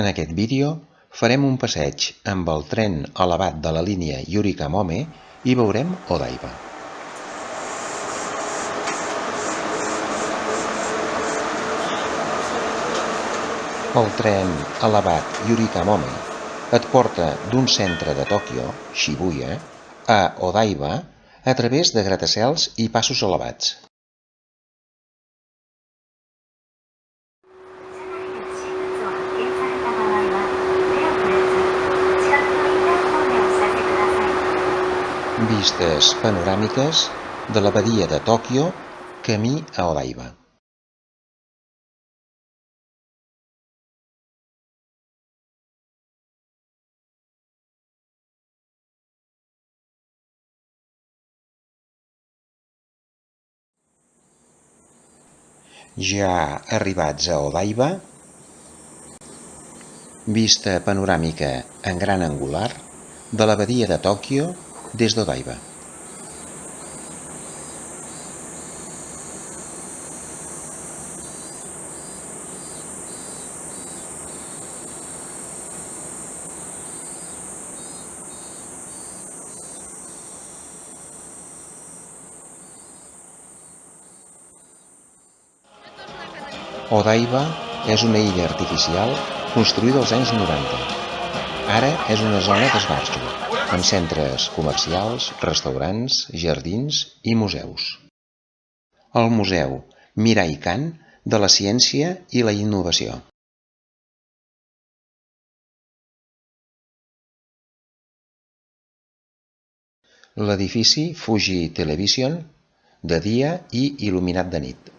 En aquest vídeo farem un passeig amb el tren elevat de la línia Yuri-Kamome i veurem Odaiba. El tren elevat Yuri-Kamome et porta d'un centre de Tòquio, Shibuya, a Odaiba a través de gratacels i passos elevats. Vistes panoràmiques de la badia de Tòquio camí a Odaiba. Ja arribats a Odaiba, vista panoràmica en gran angular de la badia de Tòquio des d'Odaiba. Odaiba és una illa artificial construïda als anys 90. Ara és una zona d'esbarjo, amb centres comercials, restaurants, jardins i museus. El Museu Mirai-kan de la Ciència i la Innovació. L'edifici Fuji Television, de dia i il·luminat de nit.